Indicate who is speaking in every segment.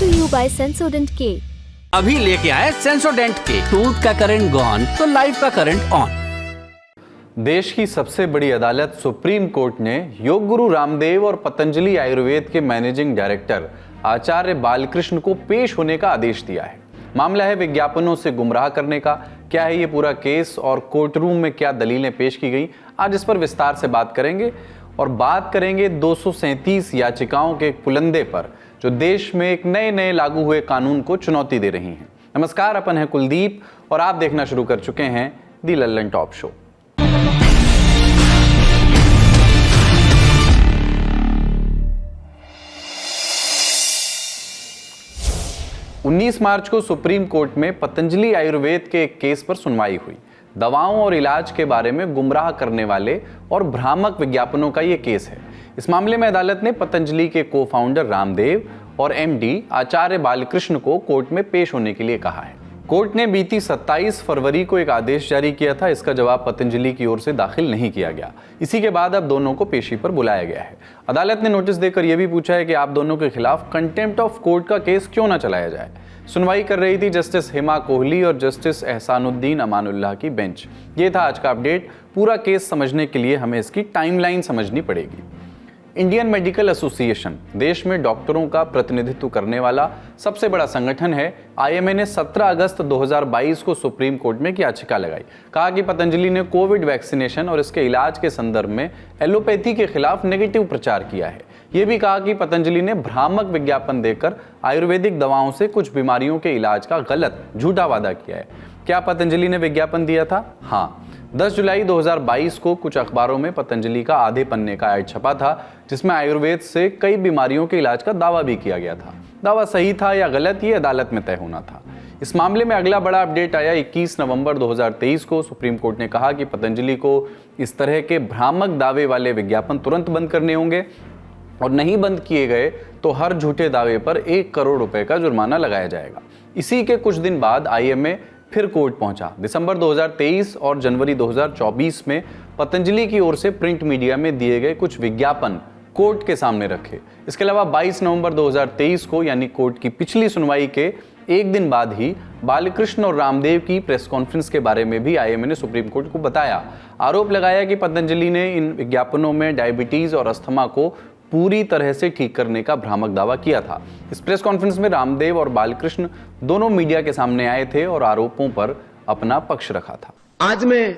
Speaker 1: to you by Sensodent K।
Speaker 2: अभी लेके आए सेंसोडेंट के। टूथ का करंट गॉन तो लाइफ का करंट ऑन।
Speaker 3: देश की सबसे बड़ी अदालत सुप्रीम कोर्ट ने योग गुरु रामदेव और पतंजलि आयुर्वेद के मैनेजिंग डायरेक्टर आचार्य बालकृष्ण को पेश होने का आदेश दिया है। मामला है विज्ञापनों से गुमराह करने का। क्या है ये पूरा केस और कोर्ट रूम में क्या दलीलें पेश की गई, आज इस पर विस्तार से बात करेंगे। और बात करेंगे 237 याचिकाओं के एक पुलंदे पर जो देश में एक नए लागू हुए कानून को चुनौती दे रही हैं। नमस्कार, अपन है कुलदीप और आप देखना शुरू कर चुके हैं दी लल्लन टॉप शो। उन्नीस मार्च को सुप्रीम कोर्ट में पतंजलि आयुर्वेद के एक केस पर सुनवाई हुई। दवाओं और इलाज के बारे में गुमराह करने वाले और भ्रामक विज्ञापनों का यह केस है। इस मामले में अदालत ने पतंजलि के को फाउंडर रामदेव और एमडी आचार्य बालकृष्ण को कोर्ट में पेश होने के लिए कहा है। कोर्ट ने बीती 27 फरवरी को एक आदेश जारी किया था। इसका जवाब पतंजलि की ओर से दाखिल नहीं किया गया। इसी के बाद अब दोनों को पेशी पर बुलाया गया है। अदालत ने नोटिस देकर यह भी पूछा है कि आप दोनों के खिलाफ कंटेम्प्ट ऑफ कोर्ट का केस क्यों ना चलाया जाए। सुनवाई कर रही थी जस्टिस हिमा कोहली और जस्टिस एहसानुद्दीन अमानुल्लाह की बेंच। ये था आज का अपडेट। पूरा केस समझने के लिए हमें इसकी टाइमलाइन समझनी पड़ेगी। इंडियन मेडिकल एसोसिएशन देश में डॉक्टरों का प्रतिनिधित्व करने वाला सबसे बड़ा संगठन है। आईएमए ने 17 अगस्त 2022 को सुप्रीम कोर्ट में एक याचिका लगाई। कहा कि पतंजलि ने कोविड वैक्सीनेशन और इसके इलाज के संदर्भ में एलोपैथी के खिलाफ नेगेटिव प्रचार किया है। यह भी कहा कि पतंजलि ने भ्रामक विज्ञापन देकर आयुर्वेदिक दवाओं से कुछ बीमारियों के इलाज का गलत झूठा वादा किया है। क्या पतंजलि ने विज्ञापन दिया था? हाँ, 10 जुलाई 2022 को कुछ अखबारों में पतंजलि का आधे पन्ने का ऐड छपा था जिसमें आयुर्वेद से कई बीमारियों के इलाज का दावा भी किया गया था। दावा सही था या गलत, ये अदालत में तय होना था। इस मामले में अगला बड़ा अपडेट आया 21 नवंबर 2023 को। सुप्रीम कोर्ट ने कहा कि पतंजलि को इस तरह के भ्रामक दावे वाले विज्ञापन तुरंत बंद करने होंगे और नहीं बंद किए गए तो हर झूठे दावे पर 1 करोड़ रुपए का जुर्माना लगाया जाएगा। इसी के कुछ दिन बाद आईएमए फिर कोर्ट पहुंचा। दिसंबर 2023 और जनवरी 2024 में पतंजलि की ओर से प्रिंट मीडिया में दिए गए कुछ विज्ञापन कोर्ट के सामने रखे। इसके अलावा 22 नवंबर 2023 को यानी कोर्ट की पिछली सुनवाई के एक दिन बाद ही बालकृष्ण और रामदेव की प्रेस कॉन्फ्रेंस के बारे में भी आईएमए ने सुप्रीम कोर्ट को बताया। आरोप लगाया कि पतंजलि ने इन विज्ञापनों में डायबिटीज और अस्थमा को पूरी तरह से ठीक करने का भ्रामक दावा किया था। इस प्रेस कॉन्फ्रेंस में रामदेव और बालकृष्ण दोनों मीडिया के सामने आए थे और आरोपों पर अपना पक्ष रखा था।
Speaker 4: आज मैं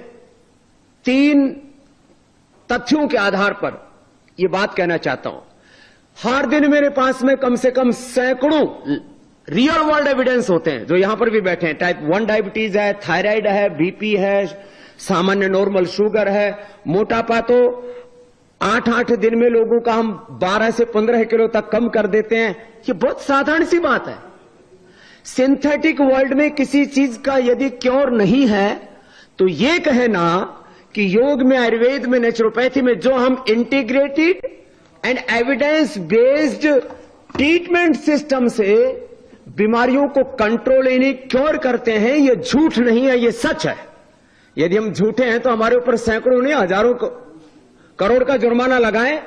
Speaker 4: 3 तथ्यों के आधार पर यह बात कहना चाहता हूं। हर दिन मेरे पास में कम से कम सैकड़ों रियल वर्ल्ड एविडेंस होते हैं जो यहां पर भी बैठे हैं। टाइप 1 डायबिटीज है, थायराइड है, बीपी है, सामान्य नॉर्मल शुगर है, मोटापा तो 8 दिन में लोगों का हम 12 से 15 किलो तक कम कर देते हैं। ये बहुत साधारण सी बात है। सिंथेटिक वर्ल्ड में किसी चीज का यदि क्योर नहीं है तो ये कहना कि योग में, आयुर्वेद में, नेचुरोपैथी में जो हम integrated and evidence based treatment system से बीमारियों को कंट्रोल यानी क्योर करते हैं, ये झूठ नहीं है, ये सच है। यदि हम झूठे हैं तो हमारे ऊपर सैकड़ों नहीं हजारों करोड़ का जुर्माना लगाएं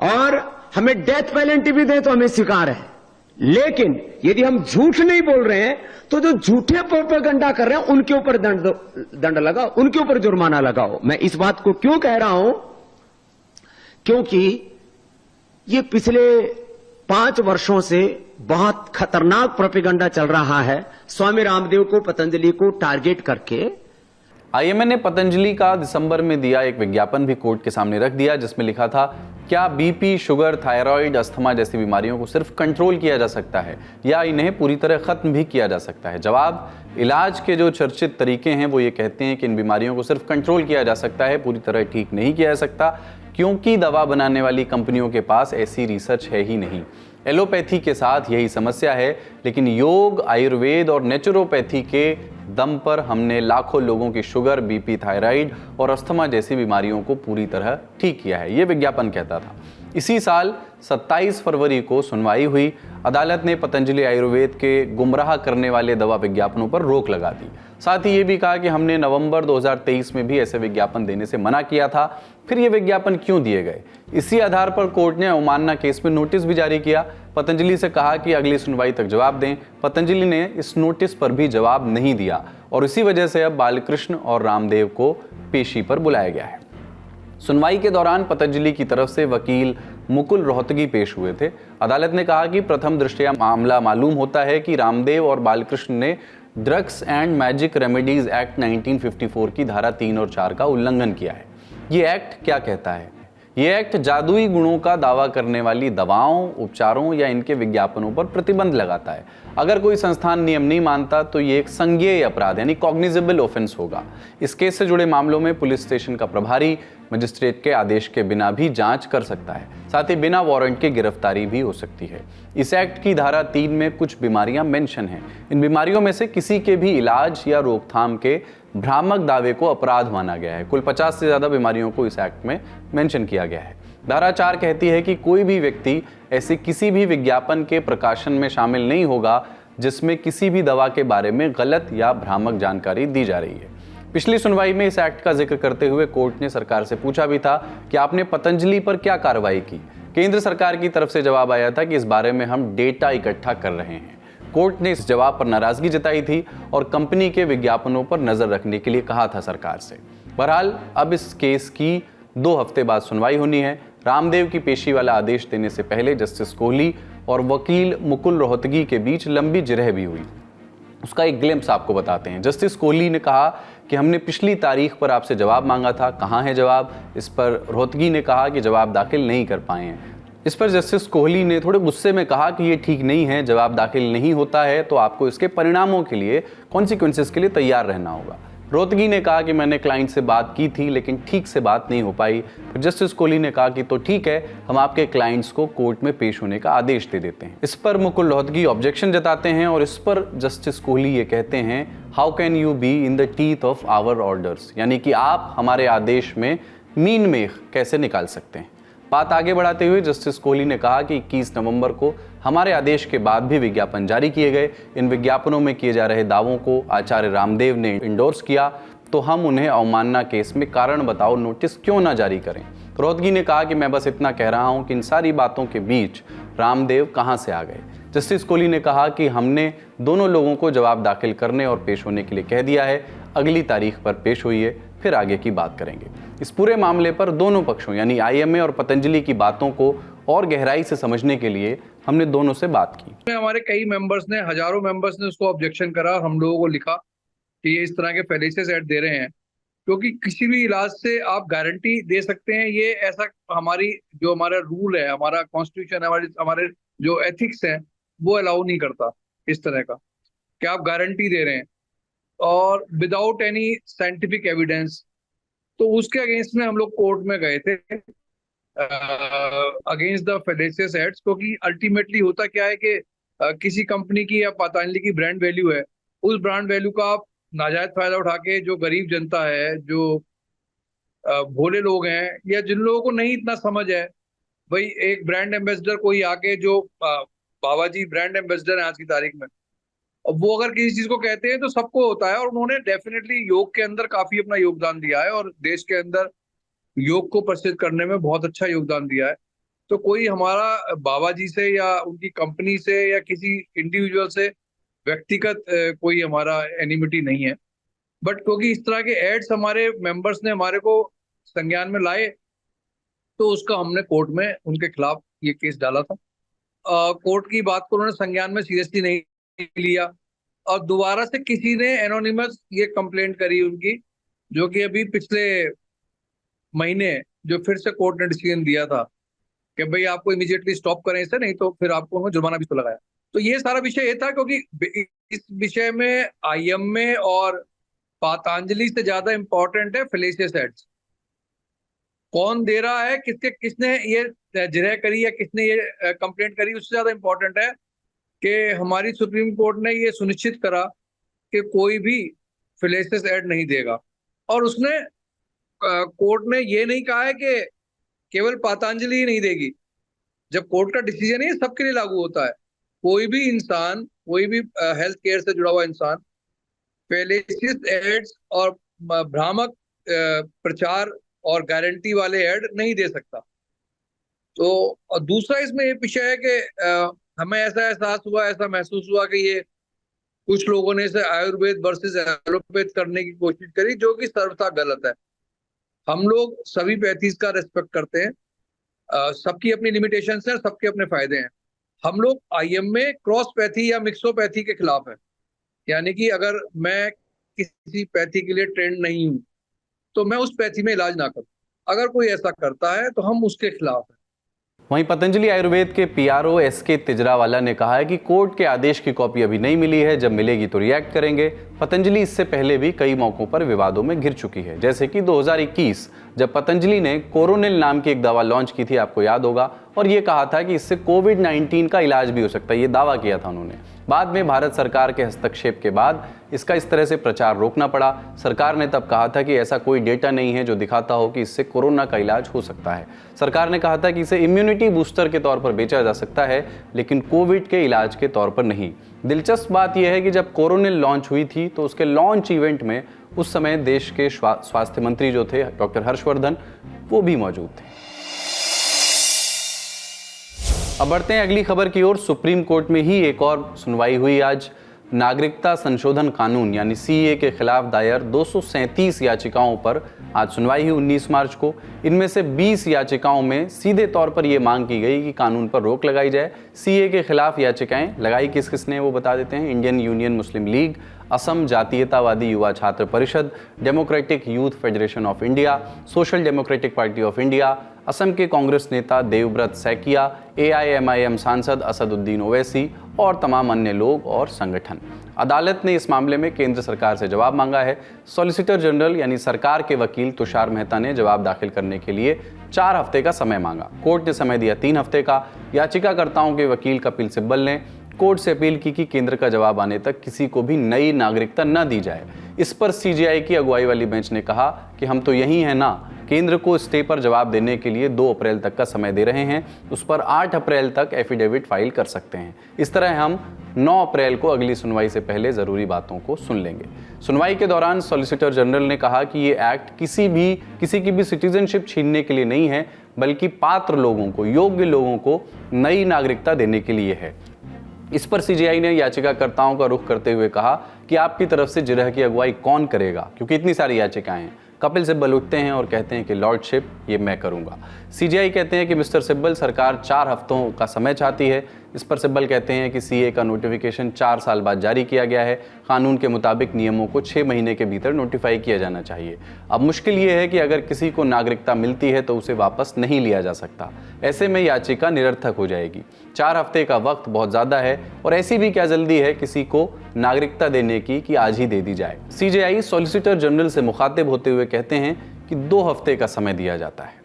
Speaker 4: और हमें डेथ पेनल्टी भी दें तो हमें स्वीकार है। लेकिन यदि हम झूठ नहीं बोल रहे हैं तो जो झूठे प्रोपेगेंडा कर रहे हैं उनके ऊपर दंड लगाओ, उनके ऊपर जुर्माना लगाओ। मैं इस बात को क्यों कह रहा हूं? क्योंकि ये पिछले 5 वर्षों से बहुत खतरनाक प्रोपेगेंडा चल रहा है स्वामी रामदेव को, पतंजलि को टारगेट करके।
Speaker 3: आईएमए ने पतंजलि का दिसंबर में दिया एक विज्ञापन भी कोर्ट के सामने रख दिया जिसमें लिखा था, क्या बीपी, शुगर, थायराइड, अस्थमा जैसी बीमारियों को सिर्फ कंट्रोल किया जा सकता है या इन्हें पूरी तरह खत्म भी किया जा सकता है? जवाब, इलाज के जो चर्चित तरीके हैं वो ये कहते हैं कि इन बीमारियों को सिर्फ कंट्रोल किया जा सकता है, पूरी तरह ठीक नहीं किया जा सकता, क्योंकि दवा बनाने वाली कंपनियों के पास ऐसी रिसर्च है ही नहीं। एलोपैथी के साथ यही समस्या है, लेकिन योग, आयुर्वेद और नेचुरोपैथी के दम पर हमने लाखों लोगों की शुगर, बीपी, थायराइड और अस्थमा जैसी बीमारियों को पूरी तरह ठीक किया है, ये विज्ञापन कहता था। इसी साल 27 फरवरी को सुनवाई हुई। अदालत ने पतंजलि आयुर्वेद के गुमराह करने वाले दवा विज्ञापनों पर रोक लगा दी। साथ ही ये भी कहा कि हमने नवंबर 2023 में भी ऐसे विज्ञापन देने से मना किया था, फिर ये विज्ञापन क्यों दिए गए। इसी आधार पर कोर्ट ने अवमानना केस में नोटिस भी जारी किया। पतंजलि से कहा कि अगली सुनवाई तक जवाब दें। पतंजलि ने इस नोटिस पर भी जवाब नहीं दिया और इसी वजह से अब बालकृष्ण और रामदेव को पेशी पर बुलाया गया है। सुनवाई के दौरान पतंजलि की तरफ से वकील मुकुल रोहतगी पेश हुए थे। अदालत ने कहा कि प्रथम दृष्टया मामला मालूम होता है कि रामदेव और बालकृष्ण ने drugs and magic remedies act 1954 की धारा 3 और 4 का उल्लंघन किया है। ये एक्ट क्या कहता है? ये एक्ट जादुई गुणों का दावा करने वाली दवाओं, उपचारों या इनके विज्ञापनों पर प्रतिबंध लगाता है। अगर कोई संस्थान नियम नहीं मानता तो ये एक संज्ञेय अपराध यानी कॉग्निजेबल ऑफेंस होगा। इस केस से जुड़े मामलों में पुलिस स्टेशन का प्रभारी मजिस्ट्रेट के आदेश के बिना भी जांच कर सकता है। साथ ही बिना वारंट के गिरफ्तारी भी हो सकती है। इस एक्ट की धारा 3 में कुछ बीमारियां मेंशन हैं। इन बीमारियों में से किसी के भी इलाज या रोकथाम के भ्रामक दावे को अपराध माना गया है। कुल 50 से ज़्यादा बीमारियों को इस एक्ट में मेंशन किया गया है। धारा 4 कहती है कि कोई भी व्यक्ति ऐसे किसी भी विज्ञापन के प्रकाशन में शामिल नहीं होगा जिसमें किसी भी दवा के बारे में गलत या भ्रामक जानकारी दी जा रही है। पिछली सुनवाई में इस एक्ट का जिक्र करते हुए कोर्ट ने सरकार से पूछा भी था कि आपने पतंजलि पर क्या कार्रवाई की। केंद्र सरकार की तरफ से जवाब आया था कि इस बारे में हम डेटा इकट्ठा कर रहे हैं। कोर्ट ने इस जवाब पर नाराजगी जताई थी और कंपनी के विज्ञापनों पर नजर रखने के लिए कहा था सरकार से। बहरहाल अब इस केस की 2 हफ्ते बाद सुनवाई होनी है। रामदेव की पेशी वाला आदेश देने से पहले जस्टिस कोहली और वकील मुकुल रोहतगी के बीच लंबी जिरह भी हुई। उसका एक ग्लिम्स आपको बताते हैं। जस्टिस कोहली ने कहा कि हमने पिछली तारीख पर आपसे जवाब मांगा था, कहाँ है जवाब? इस पर रोहतगी ने कहा कि जवाब दाखिल नहीं कर पाए हैं। इस पर जस्टिस कोहली ने थोड़े गुस्से में कहा कि ये ठीक नहीं है, जवाब दाखिल नहीं होता है तो आपको इसके परिणामों के लिए, कॉन्सिक्वेंसेस के लिए तैयार रहना होगा। रोहतगी ने कहा कि मैंने क्लाइंट से बात की थी लेकिन ठीक से बात नहीं हो पाई। फिर जस्टिस कोहली ने कहा कि तो ठीक है, हम आपके क्लाइंट्स को कोर्ट में पेश होने का आदेश दे देते हैं। इस पर मुकुल रोहतगी ऑब्जेक्शन जताते हैं और इस पर जस्टिस कोहली ये कहते हैं, how can you be in the teeth of our orders, यानी कि आप हमारे आदेश में मीन मेख कैसे निकाल सकते हैं। बात आगे बढ़ाते हुए जस्टिस कोहली ने कहा कि 21 नवंबर को हमारे आदेश के बाद भी विज्ञापन जारी किए गए। इन विज्ञापनों में किए जा रहे दावों को आचार्य रामदेव ने इंडोर्स किया, तो हम उन्हें अवमानना केस में कारण बताओ नोटिस क्यों ना जारी करें। रोहतगी ने कहा कि मैं बस इतना कह रहा हूं कि इन सारी बातों के बीच रामदेव कहां से आ गए। जस्टिस कोहली ने कहा कि हमने दोनों लोगों को जवाब दाखिल करने और पेश होने के लिए कह दिया है, अगली तारीख पर पेश होइए, फिर आगे की बात करेंगे। इस पूरे मामले पर दोनों पक्षों यानी आईएमए और पतंजलि की बातों को और गहराई से समझने के लिए हमने दोनों से बात की।
Speaker 1: हमारे कई मेंबर्स ने, हजारों मेंबर्स ने उसको ऑब्जेक्शन करा। हम लोगों को लिखा कि ये इस तरह के फेलिसियस ऐड दे रहे हैं, क्योंकि किसी भी इलाज से आप गारंटी दे सकते हैं, ये ऐसा हमारी जो हमारा रूल है, हमारा कॉन्स्टिट्यूशन, हमारे जो एथिक्स है वो अलाउ नहीं करता इस तरह का कि आप गारंटी दे रहे हैं और विदाउट एनी साइंटिफिक एविडेंस। तो उसके अगेंस्ट में हम लोग कोर्ट में गए थे अगेंस्ट द फेलिसियस एड्स, क्योंकि अल्टीमेटली होता क्या है कि किसी कंपनी की या पतंजलि की ब्रांड वैल्यू है, उस ब्रांड वैल्यू का आप नाजायज फायदा उठा के जो गरीब जनता है, जो भोले लोग हैं या जिन लोगों को नहीं इतना समझ है, भाई एक ब्रांड एम्बेसडर कोई आके जो बाबा जी ब्रांड एम्बेसडर है आज की तारीख में, और वो अगर किसी चीज को कहते हैं तो सबको होता है, और उन्होंने डेफिनेटली योग के अंदर काफी अपना योगदान दिया है और देश के अंदर योग को प्रसिद्ध करने में बहुत अच्छा योगदान दिया है। तो कोई हमारा बाबा जी से या उनकी कंपनी से या किसी इंडिविजुअल से व्यक्तिगत कोई हमारा एनिमिटी नहीं है, बट क्योंकि इस तरह के एड्स हमारे मेंबर्स ने हमारे को संज्ञान में लाए, तो उसका हमने कोर्ट में उनके खिलाफ ये केस डाला था। कोर्ट की बात को उन्होंने संज्ञान में सीरियसली नहीं लिया और दोबारा से किसी ने एनोनिमस ये कंप्लेंट करी उनकी, जो कि अभी पिछले महीने जो फिर से कोर्ट ने डिसीजन दिया था कि भाई आपको इमीडिएटली स्टॉप करें इसे, नहीं तो फिर आपको उन्होंने जुर्माना भी तो लगाया। तो ये सारा विषय ये था, क्योंकि इस विषय में आईएमए और पतंजलि से ज्यादा इंपॉर्टेंट है फेलिसियस एड्स। कौन दे रहा है, किसने ये जिरह करी या किसने ये कंप्लेंट करी, उससे ज्यादा इंपॉर्टेंट है कि हमारी सुप्रीम कोर्ट ने ये सुनिश्चित करा कि कोई भी फेलिसियस एड नहीं देगा। और उसने कोर्ट ने ये नहीं कहा है कि केवल पतंजलि ही नहीं देगी, जब कोर्ट का डिसीजन है सबके लिए लागू होता है। कोई भी इंसान, कोई भी हेल्थ केयर से जुड़ा हुआ इंसान फेलिसियस एड्स और भ्रामक प्रचार और गारंटी वाले एड नहीं दे सकता। तो और दूसरा इसमें ये विषय है कि हमें ऐसा एहसास हुआ, ऐसा महसूस हुआ कि ये कुछ लोगों ने इसे आयुर्वेद वर्सेस एलोपैथ करने की कोशिश करी, जो कि सर्वथा गलत है। हम लोग सभी पैथीज का रेस्पेक्ट करते हैं, सबकी अपनी लिमिटेशंस हैं, सबके अपने फायदे हैं। हम लोग आईएम में क्रॉस पैथी या मिक्सोपैथी के खिलाफ है, यानी कि अगर मैं किसी पैथी के लिए ट्रेंड नहीं हूं तो मैं उस पैथी में इलाज ना करूं। अगर कोई ऐसा करता है तो हम उसके खिलाफ हैं।
Speaker 3: वहीं पतंजलि आयुर्वेद के पीआरओ एसके तिजरावाला ने कहा है कि कोर्ट के आदेश की कॉपी अभी नहीं मिली है, जब मिलेगी तो रिएक्ट करेंगे। पतंजलि इससे पहले भी कई मौकों पर विवादों में घिर चुकी है, जैसे कि 2021 जब पतंजलि ने कोरोनिल नाम की एक दवा लॉन्च की थी, आपको याद होगा, और ये कहा था कि इससे कोविड-19 का इलाज भी हो सकता है, ये दावा किया था उन्होंने। बाद में भारत सरकार के हस्तक्षेप के बाद इसका इस तरह से प्रचार रोकना पड़ा। सरकार ने तब कहा था कि ऐसा कोई डेटा नहीं है जो दिखाता हो कि इससे कोरोना का इलाज हो सकता है। सरकार ने कहा था कि इसे इम्यूनिटी बूस्टर के तौर पर बेचा जा सकता है, लेकिन कोविड के इलाज के तौर पर नहीं। दिलचस्प बात यह है कि जब कोरोनिल लॉन्च हुई थी तो उसके लॉन्च इवेंट में उस समय देश के स्वास्थ्य मंत्री जो थे डॉक्टर हर्षवर्धन, वो भी मौजूद थे। अब बढ़ते हैं अगली खबर की ओर। सुप्रीम कोर्ट में ही एक और सुनवाई हुई आज। नागरिकता संशोधन कानून यानी सीए के खिलाफ दायर 237 याचिकाओं पर आज सुनवाई हुई 19 मार्च को। इनमें से 20 याचिकाओं में सीधे तौर पर यह मांग की गई कि कानून पर रोक लगाई जाए। सीए के खिलाफ याचिकाएं लगाई किस किसने, वो बता देते हैं। इंडियन यूनियन मुस्लिम लीग, असम जातीयतावादी युवा छात्र परिषद, democratic youth federation of India, social democratic party of India, Assam के कांग्रेस नेता देवव्रत सैकिया, एआईएमआईएम सांसद असदुद्दीन ओवैसी और तमाम अन्य लोग और संगठन। अदालत ने इस मामले में केंद्र सरकार से जवाब मांगा है। सॉलिसिटर जनरल यानी सरकार के वकील तुषार मेहता ने जवाब दाखिल करने के लिए 4 हफ्ते का समय मांगा। कोर्ट ने समय दिया 3 हफ्ते का। याचिकाकर्ताओं के वकील कपिल सिब्बल ने कोर्ट से अपील की कि केंद्र का जवाब आने तक किसी को भी नई नागरिकता न दी जाए। इस पर सीजेआई की अगुवाई वाली बेंच ने कहा कि हम तो यही हैं ना, केंद्र को स्टे पर जवाब देने के लिए 2 अप्रैल तक का समय दे रहे हैं, उस पर 8 अप्रैल तक एफिडेविट फाइल कर सकते हैं। इस तरह हम 9 अप्रैल को अगली सुनवाई से पहले ज़रूरी बातों को सुन लेंगे। सुनवाई के दौरान सॉलिसिटर जनरल ने कहा कि ये एक्ट किसी की भी सिटीजनशिप छीनने के लिए नहीं है, बल्कि पात्र लोगों को, योग्य लोगों को नई नागरिकता देने के लिए है। इस पर सीजेआई ने याचिकाकर्ताओं का रुख करते हुए कहा कि आपकी तरफ से जिरह की अगुवाई कौन करेगा, क्योंकि इतनी सारी याचिकाएं हैं। कपिल सिब्बल उठते हैं और कहते हैं कि लॉर्डशिप ये मैं करूंगा। सीजेआई कहते हैं कि मिस्टर सिब्बल, सरकार 4 हफ्तों का समय चाहती है। इस पर सिब्बल कहते हैं कि सीए का नोटिफिकेशन 4 साल बाद जारी किया गया है। कानून के मुताबिक नियमों को 6 महीने के भीतर नोटिफाई किया जाना चाहिए। अब मुश्किल ये है कि अगर किसी को नागरिकता मिलती है तो उसे वापस नहीं लिया जा सकता। ऐसे में याचिका निरर्थक हो जाएगी। 4 हफ्ते का वक्त बहुत ज़्यादा है और ऐसी भी क्या जल्दी है किसी को नागरिकता देने की कि आज ही दे दी जाए। सीजेआई सॉलिसिटर जनरल से मुखातिब होते हुए कहते हैं कि 2 हफ्ते का समय दिया जाता है।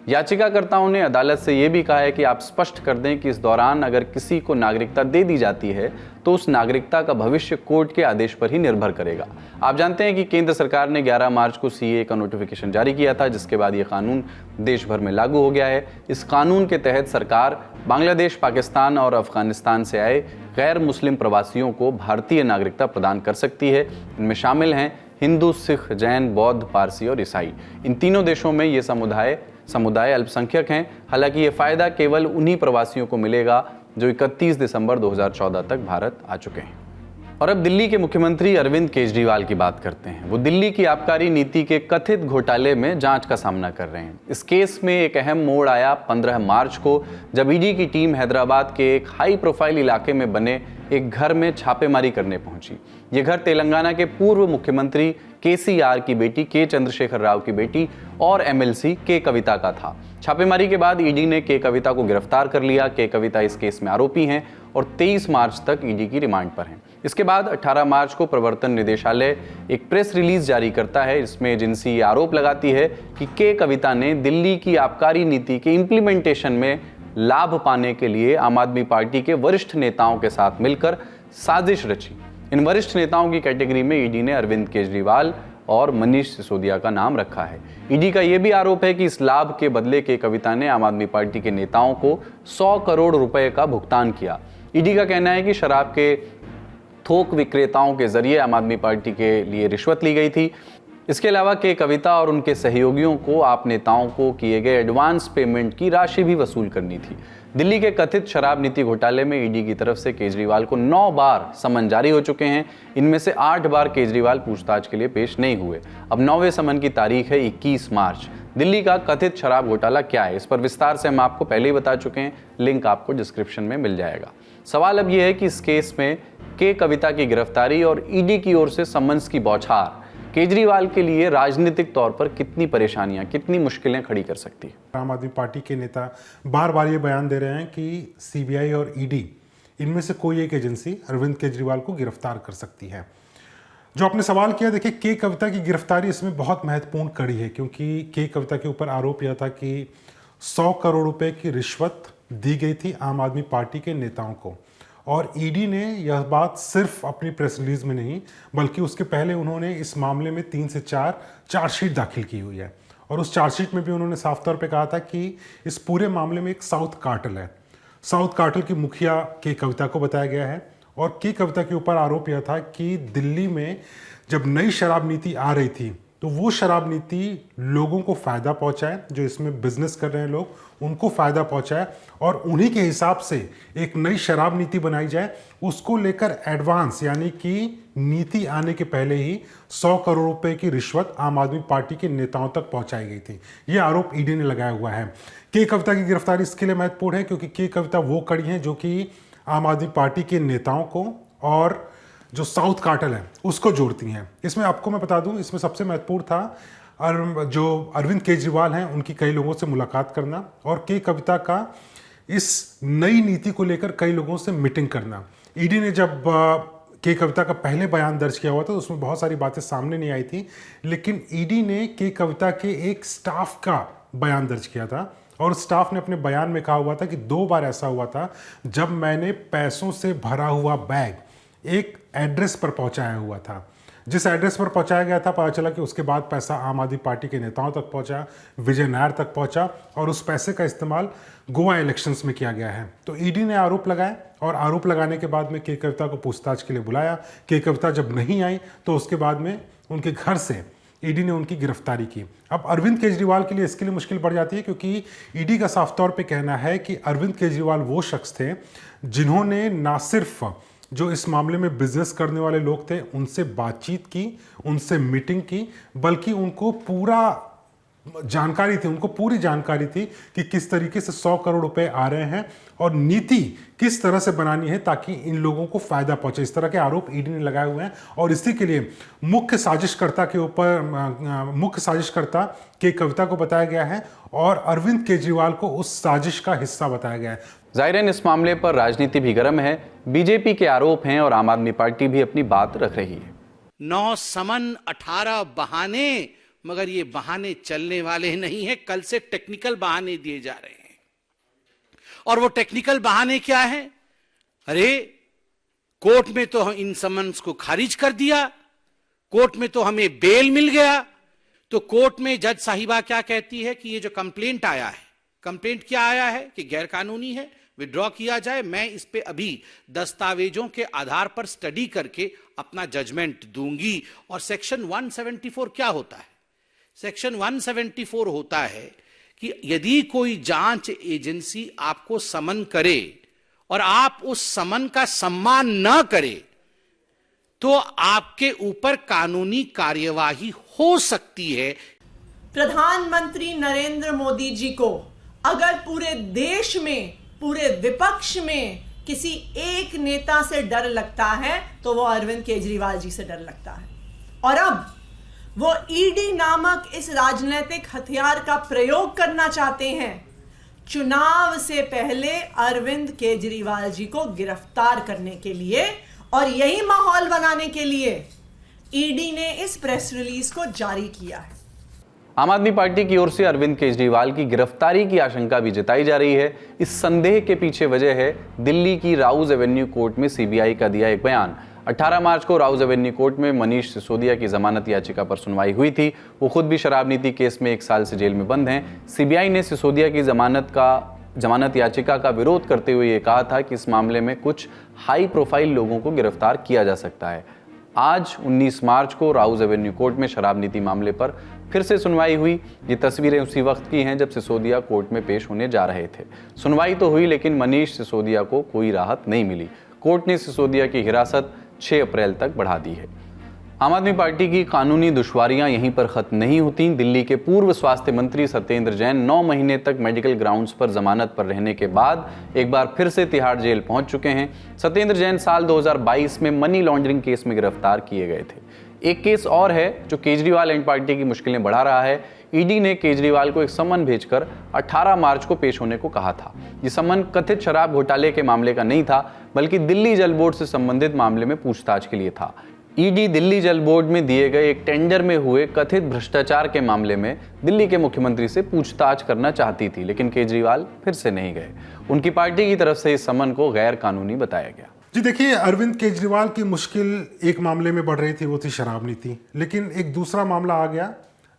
Speaker 3: याचिकाकर्ताओं ने अदालत से यह भी कहा है कि आप स्पष्ट कर दें कि इस दौरान अगर किसी को नागरिकता दे दी जाती है तो उस नागरिकता का भविष्य कोर्ट के आदेश पर ही निर्भर करेगा। आप जानते हैं कि केंद्र सरकार ने 11 मार्च को सीए का नोटिफिकेशन जारी किया था, जिसके बाद यह कानून देश भर में लागू हो गया है। इस कानून के तहत सरकार बांग्लादेश, पाकिस्तान और अफगानिस्तान से आए गैर मुस्लिम प्रवासियों को भारतीय नागरिकता प्रदान कर सकती है। इनमें शामिल हैं हिंदू, सिख, जैन, बौद्ध, पारसी और ईसाई। इन तीनों देशों में ये समुदाय अल्पसंख्यक हैं। हालांकि ये फ़ायदा केवल उन्हीं प्रवासियों को मिलेगा जो 31 दिसंबर 2014 तक भारत आ चुके हैं। और अब दिल्ली के मुख्यमंत्री अरविंद केजरीवाल की बात करते हैं। वो दिल्ली की आबकारी नीति के कथित घोटाले में जांच का सामना कर रहे हैं। इस केस में एक अहम मोड़ आया 15 मार्च को, जब ईडी की टीम हैदराबाद के एक हाई प्रोफाइल इलाके में बने एक घर में छापेमारी करने पहुंची। ये घर तेलंगाना के पूर्व मुख्यमंत्री केसीआर की बेटी के चंद्रशेखर राव की बेटी और एमएलसी के कविता का था। छापेमारी के बाद ईडी ने के कविता को गिरफ्तार कर लिया। के कविता इस केस में आरोपी हैं और 23 मार्च तक ईडी की रिमांड पर हैं। इसके बाद 18 मार्च को प्रवर्तन निदेशालय एक प्रेस रिलीज जारी करता है। इसमें एजेंसी ये आरोप लगाती है कि के कविता ने दिल्ली की आबकारी नीति के इम्प्लीमेंटेशन में लाभ पाने के लिए आम आदमी पार्टी के वरिष्ठ नेताओं के साथ मिलकर साजिश रची। इन वरिष्ठ नेताओं की कैटेगरी में ईडी ने अरविंद केजरीवाल और मनीष सिसोदिया का नाम रखा है। ईडी का यह भी आरोप है कि इस लाभ के बदले के कविता ने आम आदमी पार्टी के नेताओं को 100 करोड़ रुपए का भुगतान किया। ईडी का कहना है कि शराब के थोक विक्रेताओं के जरिए आम आदमी पार्टी के लिए रिश्वत ली गई थी। इसके अलावा के कविता और उनके सहयोगियों को आप नेताओं को किए गए एडवांस पेमेंट की राशि भी वसूल करनी थी। दिल्ली के कथित शराब नीति घोटाले में ईडी की तरफ से केजरीवाल को 9 बार समन जारी हो चुके हैं। इनमें से 8 बार केजरीवाल पूछताछ के लिए पेश नहीं हुए। अब 9वें समन की तारीख है 21 मार्च। दिल्ली का कथित शराब घोटाला क्या है, इस पर विस्तार से हम आपको पहले ही बता चुके हैं। लिंक आपको डिस्क्रिप्शन में मिल जाएगा। सवाल अब यह है कि इस केस में के कविता की गिरफ्तारी और ईडी की ओर से समन्स की बौछार केजरीवाल के लिए राजनीतिक तौर पर कितनी परेशानियां, कितनी मुश्किलें खड़ी कर सकती है।
Speaker 5: आम आदमी पार्टी के नेता बार बार ये बयान दे रहे हैं कि सीबीआई और ईडी इनमें से कोई एक एजेंसी अरविंद केजरीवाल को गिरफ्तार कर सकती है। जो आपने सवाल किया, देखिए के कविता की गिरफ्तारी इसमें बहुत महत्वपूर्ण कड़ी है, क्योंकि के कविता के ऊपर आरोप यह था कि 100 करोड़ रुपए की रिश्वत दी गई थी आम आदमी पार्टी के नेताओं को। और ईडी ने यह बात सिर्फ अपनी प्रेस रिलीज में नहीं, बल्कि उसके पहले उन्होंने इस मामले में 3 से 4 चार्जशीट दाखिल की हुई है। और उस चार्जशीट में भी उन्होंने साफ तौर पे कहा था कि इस पूरे मामले में एक साउथ कार्टेल है। साउथ कार्टेल की मुखिया के कविता को बताया गया है। और के कविता के ऊपर आरोप यह था कि दिल्ली में जब नई शराब नीति आ रही थी तो वो शराब नीति लोगों को फ़ायदा पहुंचाए, जो इसमें बिजनेस कर रहे हैं लोग उनको फ़ायदा पहुंचाए, और उन्हीं के हिसाब से एक नई शराब नीति बनाई जाए। उसको लेकर एडवांस यानी कि नीति आने के पहले ही 100 करोड़ रुपए की रिश्वत आम आदमी पार्टी के नेताओं तक पहुंचाई गई थी। ये आरोप ईडी ने लगाया हुआ है। के कविता की गिरफ्तारी इसके लिए महत्वपूर्ण है क्योंकि के कविता वो कड़ी है जो कि आम आदमी पार्टी के नेताओं को और जो साउथ कार्टेल है उसको जोड़ती हैं। इसमें आपको मैं बता दूं, इसमें सबसे महत्वपूर्ण था जो अरविंद केजरीवाल हैं उनकी कई लोगों से मुलाकात करना, और के कविता का इस नई नीति को लेकर कई लोगों से मीटिंग करना। ईडी ने जब के कविता का पहले बयान दर्ज किया हुआ था तो उसमें बहुत सारी बातें सामने नहीं आई थी, लेकिन ईडी ने के कविता के एक स्टाफ का बयान दर्ज किया था। और स्टाफ ने अपने बयान में कहा हुआ था कि 2 बार ऐसा हुआ था जब मैंने पैसों से भरा हुआ बैग एक एड्रेस पर पहुंचाया हुआ था। जिस एड्रेस पर पहुंचाया गया था पता चला कि उसके बाद पैसा आम आदमी पार्टी के नेताओं तक पहुंचा, विजय नायर तक पहुंचा, और उस पैसे का इस्तेमाल गोवा इलेक्शंस में किया गया है। तो ईडी ने आरोप लगाए, और आरोप लगाने के बाद में के कविता को पूछताछ के लिए बुलाया। के कविता जब नहीं आई तो उसके बाद में उनके घर से ईडी ने उनकी गिरफ्तारी की। अब अरविंद केजरीवाल के लिए इसके लिए मुश्किल बढ़ जाती है, क्योंकि ईडी का साफ तौर पे कहना है कि अरविंद केजरीवाल वो शख्स थे जिन्होंने ना सिर्फ जो इस मामले में बिजनेस करने वाले लोग थे उनसे बातचीत की, उनसे मीटिंग की, बल्कि उनको पूरी जानकारी थी कि किस तरीके से 100 करोड़ रुपए आ रहे हैं और नीति किस तरह से बनानी है ताकि इन लोगों को फायदा पहुंचे। इस तरह के आरोप ईडी ने लगाए हुए हैं, और इसी के लिए मुख्य साजिशकर्ता के कविता को बताया गया है और अरविंद केजरीवाल को उस साजिश का हिस्सा बताया गया है।
Speaker 3: जाहिरन इस मामले पर राजनीति भी गर्म है। बीजेपी के आरोप हैं और आम आदमी पार्टी भी अपनी बात रख रही है।
Speaker 6: 9 समन 18 बहाने, मगर ये बहाने चलने वाले नहीं है। कल से टेक्निकल बहाने दिए जा रहे हैं, और वो टेक्निकल बहाने क्या है? अरे कोर्ट में तो इन समन्स को खारिज कर दिया, कोर्ट में तो हमें बेल मिल गया। तो कोर्ट में जज साहिबा क्या कहती है कि ये जो कंप्लेंट आया है, कंप्लेंट क्या आया है कि गैर कानूनी है, विड्रॉ किया जाए। मैं इस पे अभी दस्तावेजों के आधार पर स्टडी करके अपना जजमेंट दूंगी। और सेक्शन 174 क्या होता है? सेक्शन 174 होता है कि यदि कोई जांच एजेंसी आपको समन करे और आप उस समन का सम्मान न करें तो आपके ऊपर कानूनी कार्यवाही हो सकती है।
Speaker 7: प्रधानमंत्री नरेंद्र मोदी जी को अगर पूरे देश में, पूरे विपक्ष में किसी एक नेता से डर लगता है तो वो अरविंद केजरीवाल जी से डर लगता है। और अब वो ईडी नामक इस राजनीतिक हथियार का प्रयोग करना चाहते हैं चुनाव से पहले अरविंद केजरीवाल जी को गिरफ्तार करने के लिए, और यही माहौल बनाने के लिए ईडी ने इस प्रेस रिलीज को जारी किया है।
Speaker 3: आम आदमी पार्टी की ओर से अरविंद केजरीवाल की गिरफ्तारी की आशंका भी जताई जा रही है। इस संदेह के पीछे वजह है दिल्ली की राउज एवेन्यू कोर्ट में सीबीआई का दिया एक बयान। 18 मार्च को राउज एवेन्यू कोर्ट में मनीष सिसोदिया की जमानत याचिका पर सुनवाई हुई थी। वो खुद भी शराब नीति केस में 1 साल से जेल में बंद हैं। सीबीआई ने सिसोदिया की जमानत याचिका का विरोध करते हुए ये कहा था कि इस मामले में कुछ हाई प्रोफाइल लोगों को गिरफ्तार किया जा सकता है। आज 19 मार्च को राउज एवेन्यू कोर्ट में शराब नीति मामले पर फिर से सुनवाई हुई। ये तस्वीरें उसी वक्त की हैं जब सिसोदिया कोर्ट में पेश होने जा रहे थे। सुनवाई तो हुई लेकिन मनीष सिसोदिया को कोई राहत नहीं मिली। कोर्ट ने सिसोदिया की हिरासत 6 अप्रैल तक बढ़ा दी है। आम आदमी पार्टी की कानूनी दुश्वारियां यहीं पर खत्म नहीं होती। दिल्ली के पूर्व स्वास्थ्य मंत्री सत्येंद्र जैन 9 महीने तक मेडिकल ग्राउंड्स पर जमानत पर रहने के बाद एक बार फिर से तिहाड़ जेल पहुंच चुके हैं। सत्येंद्र जैन साल 2022 में मनी लॉन्ड्रिंग केस में गिरफ्तार किए गए थे। एक केस और है जो केजरीवाल एंड पार्टी की मुश्किलें बढ़ा रहा है। ईडी ने केजरीवाल को एक सम्मन भेजकर 18 मार्च को पेश होने को कहा था। ये सम्मन कथित शराब घोटाले के मामले का नहीं था, बल्कि दिल्ली जल बोर्ड से संबंधित मामले में पूछताछ के लिए था। ईडी दिल्ली जल बोर्ड में दिए गए एक टेंडर में हुए कथित भ्रष्टाचार के मामले में दिल्ली के मुख्यमंत्री से पूछताछ करना चाहती थी, लेकिन केजरीवाल फिर से नहीं गए। उनकी पार्टी की तरफ से इस सम्मन को गैर कानूनी बताया गया।
Speaker 5: जी देखिए, अरविंद केजरीवाल की मुश्किल एक मामले में बढ़ रही थी, वो थी शराब नीति। लेकिन एक दूसरा मामला आ गया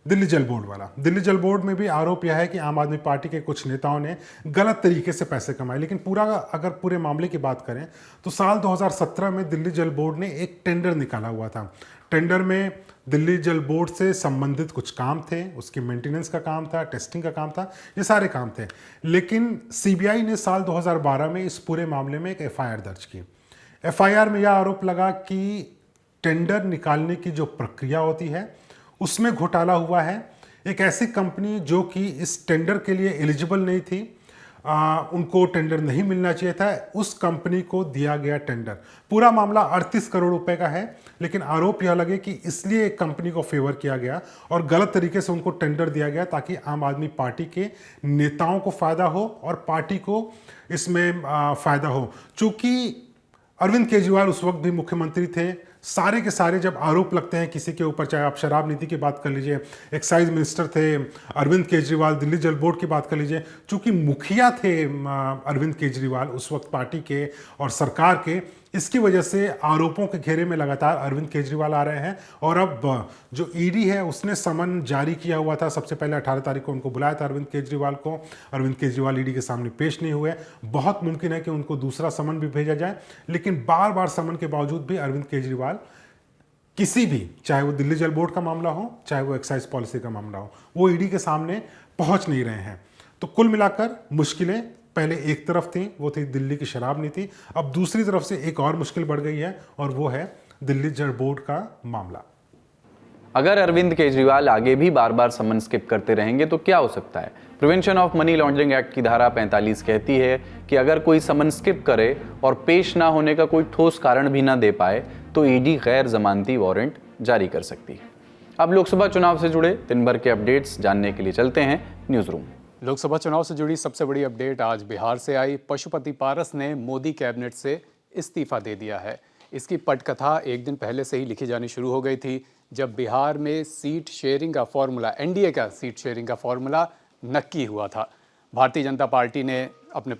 Speaker 5: दिल्ली जल बोर्ड वाला। दिल्ली जल बोर्ड में भी आरोप यह है कि आम आदमी पार्टी के कुछ नेताओं ने गलत तरीके से पैसे कमाए। लेकिन पूरे मामले की बात करें तो साल 2017 में दिल्ली जल बोर्ड ने एक टेंडर निकाला हुआ था। टेंडर में दिल्ली जल बोर्ड से संबंधित कुछ काम थे, उसकी मेंटेनेंस का काम था, टेस्टिंग का काम था, ये सारे काम थे। लेकिन सीबीआई ने साल 2012 में इस पूरे मामले में एक एफआईआर दर्ज की। एफआईआर में यह आरोप लगा कि टेंडर निकालने की जो प्रक्रिया होती है उसमें घोटाला हुआ है। एक ऐसी कंपनी जो कि इस टेंडर के लिए एलिजिबल नहीं थी, उनको टेंडर नहीं मिलना चाहिए था, उस कंपनी को दिया गया टेंडर। पूरा मामला 38 करोड़ रुपए का है। लेकिन आरोप यह लगे कि इसलिए एक कंपनी को फेवर किया गया और गलत तरीके से उनको टेंडर दिया गया ताकि आम आदमी पार्टी के नेताओं को फायदा हो और पार्टी को इसमें फायदा हो। चूंकि अरविंद केजरीवाल उस वक्त भी मुख्यमंत्री थे, सारे के सारे जब आरोप लगते हैं किसी के ऊपर, चाहे आप शराब नीति की बात कर लीजिए, एक्साइज मिनिस्टर थे अरविंद केजरीवाल, दिल्ली जल बोर्ड की बात कर लीजिए, चूंकि मुखिया थे अरविंद केजरीवाल उस वक्त पार्टी के और सरकार के, इसकी वजह से आरोपों के घेरे में लगातार अरविंद केजरीवाल आ रहे हैं। और अब जो ईडी है उसने समन जारी किया हुआ था। सबसे पहले 18 तारीख को उनको बुलाया था अरविंद केजरीवाल को। अरविंद केजरीवाल ईडी के सामने पेश नहीं हुए। बहुत मुमकिन है कि उनको दूसरा समन भी भेजा जाए, लेकिन बार बार समन के बावजूद भी अरविंद केजरीवाल किसी भी, चाहे वो दिल्ली जल बोर्ड का मामला हो, चाहे वो एक्साइज पॉलिसी का मामला हो, वो ईडी के सामने पहुंच नहीं रहे हैं। तो कुल मिलाकर मुश्किलें पहले एक तरफ थी, वो थी दिल्ली की शराब नीति। अब दूसरी तरफ से एक और मुश्किल बढ़ गई है और वो है दिल्ली जल बोर्ड का मामला।
Speaker 3: अगर अरविंद केजरीवाल आगे भी बार बार समन स्किप करते रहेंगे तो क्या हो सकता है? Prevention of money laundering act की धारा 45 कहती है कि अगर कोई समन स्किप करे और पेश ना होने का कोई ठोस कारण भी ना दे पाए तो ईडी गैर जमानती वारंट जारी कर सकती है। अब लोकसभा चुनाव से जुड़े दिन भर के अपडेट्स जानने के लिए चलते हैं न्यूज रूम।
Speaker 8: लोकसभा चुनाव से जुड़ी सबसे बड़ी अपडेट आज बिहार से आई। पशुपति पारस ने मोदी कैबिनेट से इस्तीफा दे दिया है। इसकी पटकथा एक दिन पहले से ही लिखी जानी शुरू हो गई थी, जब बिहार में सीट शेयरिंग का फॉर्मूला, एनडीए का सीट शेयरिंग का फॉर्मूला नक्की हुआ था। भारतीय जनता पार्टी ने अपने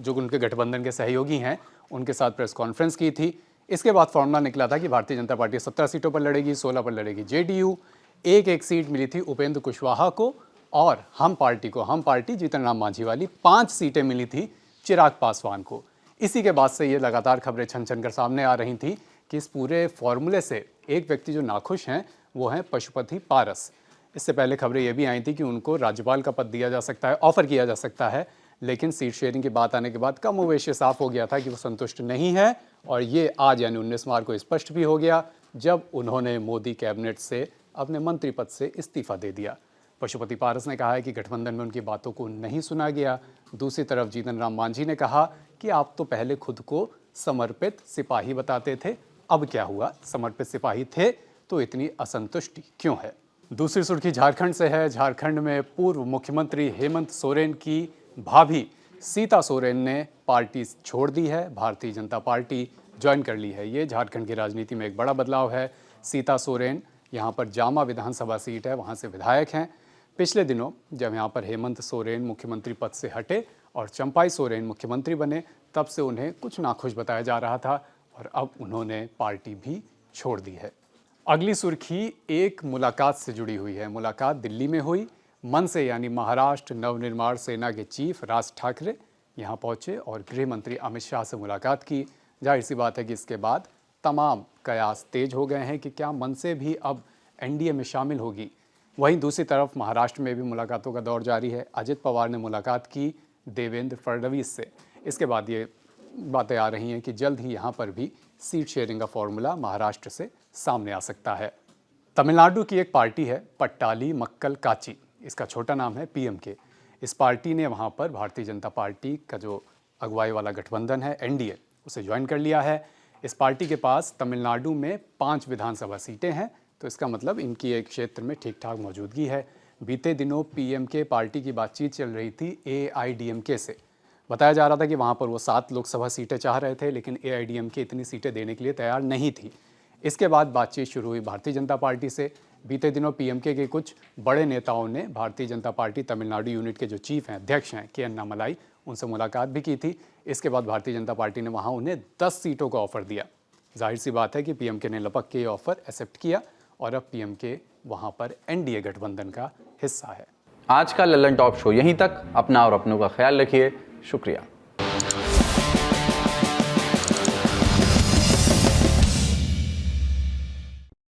Speaker 8: जो उनके गठबंधन के सहयोगी हैं उनके साथ प्रेस कॉन्फ्रेंस की थी। इसके बाद फॉर्मूला निकला था कि भारतीय जनता पार्टी 17 सीटों पर लड़ेगी, 16 पर लड़ेगी जेडीयू, एक सीट मिली थी उपेंद्र कुशवाहा को, और हम पार्टी जीतन राम मांझी वाली 5 सीटें मिली थी चिराग पासवान को। इसी के बाद से ये लगातार खबरें छन छन कर सामने आ रही थी कि इस पूरे फॉर्मूले से एक व्यक्ति जो नाखुश हैं वो हैं पशुपति पारस। इससे पहले खबरें ये भी आई थी कि उनको राज्यपाल का पद दिया जा सकता है, ऑफर किया जा सकता है, लेकिन सीट शेयरिंग की बात आने के बाद कमोवेश साफ हो गया था कि वो संतुष्ट नहीं है। और ये आज यानी 19 मार्च को स्पष्ट भी हो गया जब उन्होंने मोदी कैबिनेट से अपने मंत्री पद से इस्तीफा दे दिया। पशुपति पारस ने कहा है कि गठबंधन में उनकी बातों को नहीं सुना गया। दूसरी तरफ जीतन राम मांझी ने कहा कि आप तो पहले खुद को समर्पित सिपाही बताते थे, अब क्या हुआ? समर्पित सिपाही थे तो इतनी असंतुष्टि क्यों है? दूसरी सुर्खी झारखंड से है। झारखंड में पूर्व मुख्यमंत्री हेमंत सोरेन की भाभी सीता सोरेन ने पार्टी छोड़ दी है, भारतीय जनता पार्टी ज्वाइन कर ली है। ये झारखंड की राजनीति में एक बड़ा बदलाव है। सीता सोरेन यहाँ पर जामा विधानसभा सीट है, वहाँ से विधायक हैं। पिछले दिनों जब यहाँ पर हेमंत सोरेन मुख्यमंत्री पद से हटे और चंपाई सोरेन मुख्यमंत्री बने, तब से उन्हें कुछ नाखुश बताया जा रहा था और अब उन्होंने पार्टी भी छोड़ दी है। अगली सुर्खी एक मुलाकात से जुड़ी हुई है। मुलाकात दिल्ली में हुई। मनसे यानी महाराष्ट्र नवनिर्माण सेना के चीफ राज ठाकरे यहाँ पहुंचे और गृह मंत्री अमित शाह से मुलाकात की। जाहिर सी बात है कि इसके बाद तमाम कयास तेज हो गए हैं कि क्या मनसे भी अब एनडीए में शामिल होगी। वहीं दूसरी तरफ महाराष्ट्र में भी मुलाकातों का दौर जारी है। अजित पवार ने मुलाकात की देवेंद्र फडणवीस से। इसके बाद ये बातें आ रही हैं कि जल्द ही यहाँ पर भी सीट शेयरिंग का फॉर्मूला महाराष्ट्र से सामने आ सकता है। तमिलनाडु की एक पार्टी है पट्टाली मक्कल काची, इसका छोटा नाम है पीएमके। इस पार्टी ने वहाँ पर भारतीय जनता पार्टी का जो अगुवाई वाला गठबंधन है एनडीए, उसे ज्वाइन कर लिया है। इस पार्टी के पास तमिलनाडु में 5 विधानसभा सीटें हैं, तो इसका मतलब इनकी एक क्षेत्र में ठीक ठाक मौजूदगी है। बीते दिनों पीएमके पार्टी की बातचीत चल रही थी एआईडीएमके से। बताया जा रहा था कि वहाँ पर वो 7 लोकसभा सीटें चाह रहे थे, लेकिन एआईडीएमके इतनी सीटें देने के लिए तैयार नहीं थी। इसके बाद बातचीत शुरू हुई भारतीय जनता पार्टी से। बीते दिनों पीएमके के कुछ बड़े नेताओं ने भारतीय जनता पार्टी तमिलनाडु यूनिट के जो चीफ हैं, अध्यक्ष हैं के अन्नामलाई, उनसे मुलाकात भी की थी। इसके बाद भारतीय जनता पार्टी ने वहाँ उन्हें 10 सीटों का ऑफर दिया। जाहिर सी बात है कि पीएमके ने लपक के ये ऑफर एक्सेप्ट किया और अब पीएमके वहाँ पर एनडीए गठबंधन का हिस्सा है।
Speaker 3: आज का लल्लन टॉप शो यहीं तक। अपना और अपनों का ख्याल रखिए। शुक्रिया।